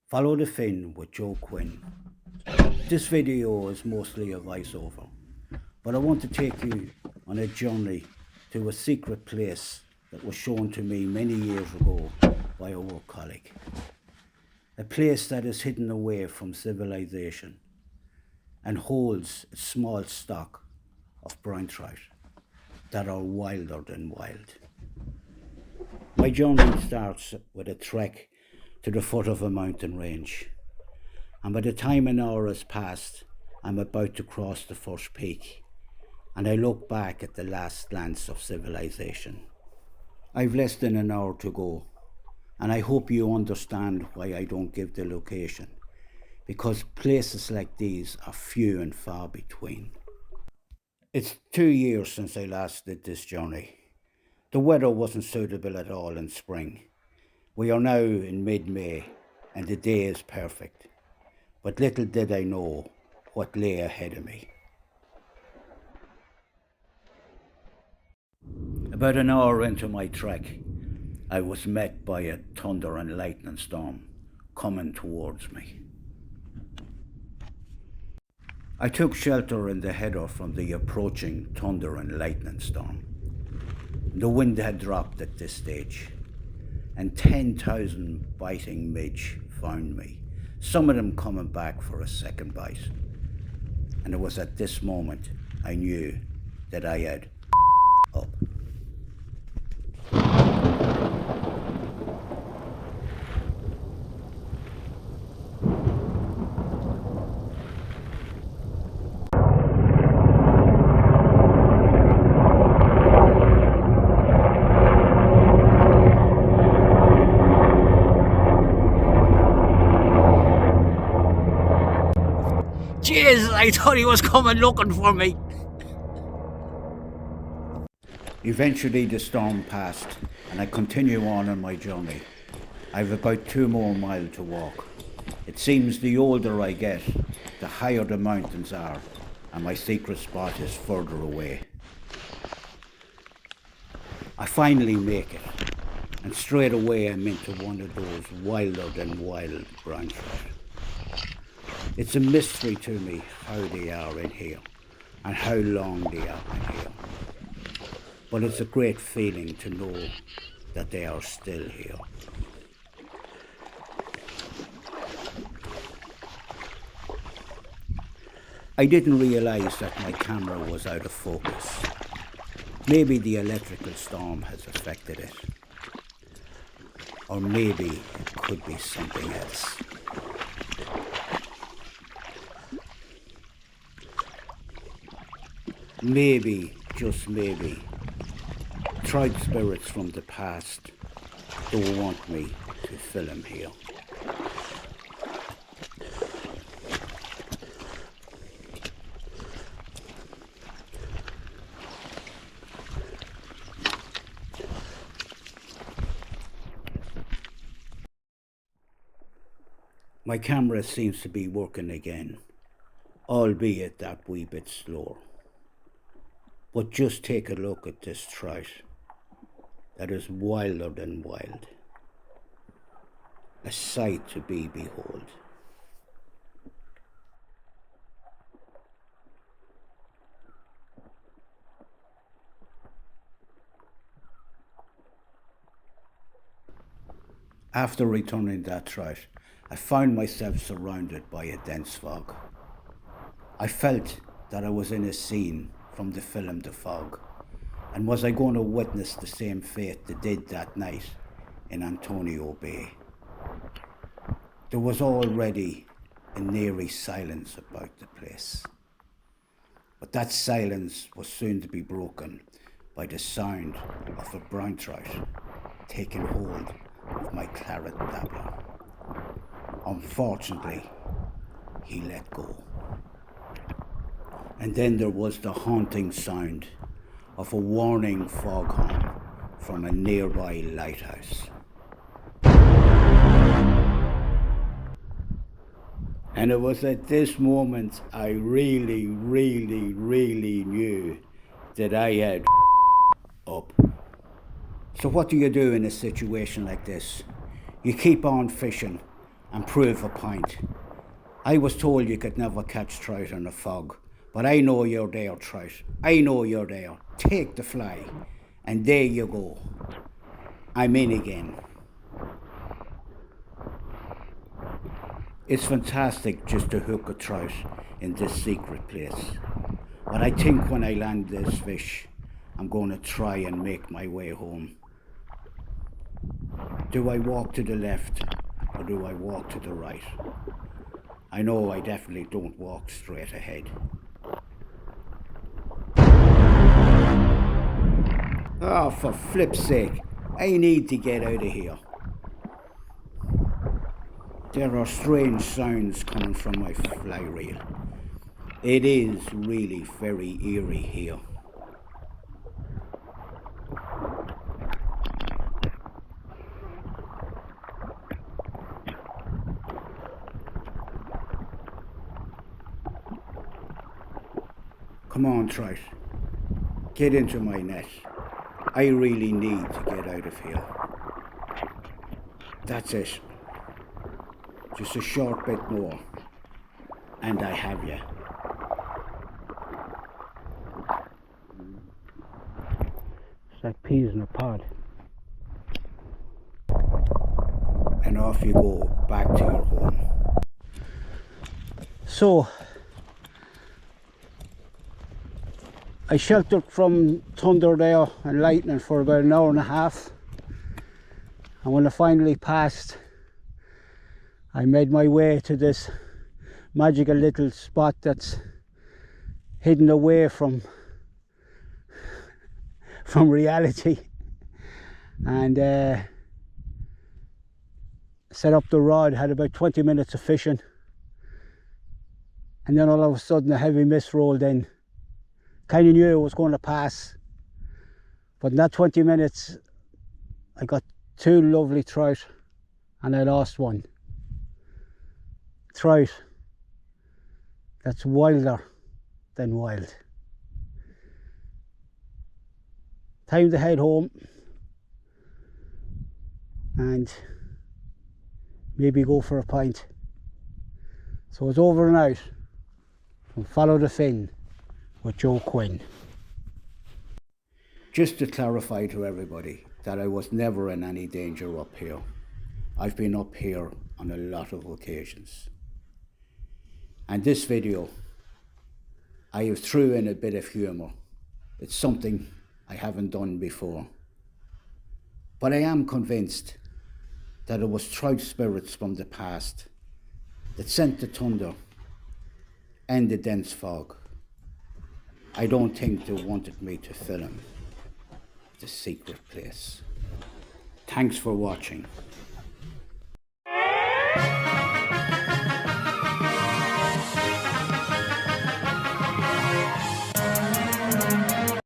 Follow the Fin with Joe Quinn. This video is mostly a voiceover, but I want to take you on a journey to a secret place that was shown to me many years ago by a work colleague. A place that is hidden away from civilization and holds a small stock of brown trout that are wilder than wild. My journey starts with a trek to the foot of a mountain range, and by the time an hour has passed, I'm about to cross the first peak, and I look back at the last glance of civilization. I've less than an hour to go, and I hope you understand why I don't give the location, because places like these are few and far between. It's 2 years since I last did this journey. The weather wasn't suitable at all in spring. We are now in mid-May and the day is perfect, but little did I know what lay ahead of me. About an hour into my trek, I was met by a thunder and lightning storm coming towards me. I took shelter in the heather from the approaching thunder and lightning storm. The wind had dropped at this stage, and 10,000 biting midge found me, some of them coming back for a second bite. And it was at this moment I knew that I had up. Jeez, I thought he was coming looking for me. Eventually the storm passed and I continue on my journey. I've about 2 more miles to walk. It seems the older I get, the higher the mountains are, and my secret spot is further away. I finally make it, and straight away I'm into one of those wilder than wild brown trout. It's a mystery to me how they are in here and how long they are in here. But it's a great feeling to know that they are still here. I didn't realise that my camera was out of focus. Maybe the electrical storm has affected it. Or maybe it could be something else. Maybe, just maybe, trout spirits from the past don't want me to film here. My camera seems to be working again, albeit that wee bit slower. But just take a look at this trout that is wilder than wild. A sight to be behold. After returning that trout, I found myself surrounded by a dense fog. I felt that I was in a scene from the film The Fog, and was I going to witness the same fate they did that night in Antonio Bay? There was already an eerie silence about the place, but that silence was soon to be broken by the sound of a brown trout taking hold of my claret dabbler. Unfortunately, he let go. And then there was the haunting sound of a warning foghorn from a nearby lighthouse. And it was at this moment I really knew that I had up. So what do you do in a situation like this? You keep on fishing and prove a point. I was told you could never catch trout in a fog, but I know you're there, trout. I know you're there. Take the fly. And there you go. I'm in again. It's fantastic just to hook a trout in this secret place. But I think when I land this fish, I'm going to try and make my way home. Do I walk to the left or do I walk to the right? I know I definitely don't walk straight ahead. Oh, for flip's sake, I need to get out of here. There are strange sounds coming from my fly reel. It is really very eerie here. Come on, trout. Get into my net. I really need to get out of here. That's it. Just a short bit more. And I have you. It's like peas in a pod. And off you go back to your home. So, I sheltered from thunder there and lightning for about an hour and a half, and when I finally passed, I made my way to this magical little spot that's hidden away from reality, and set up the rod. Had about 20 minutes of fishing, and then all of a sudden a heavy mist rolled in. Kind of knew it was going to pass, but in that 20 minutes I got 2 lovely trout and I lost one. Trout that's wilder than wild. Time to head home and maybe go for a pint. So it's over and out from Follow the Fin with Joe Quinn. Just to clarify to everybody that I was never in any danger up here. I've been up here on a lot of occasions. And this video, I have threw in a bit of humour. It's something I haven't done before. But I am convinced that it was trout spirits from the past that sent the thunder and the dense fog. I don't think they wanted me to film the secret place. Thanks for watching.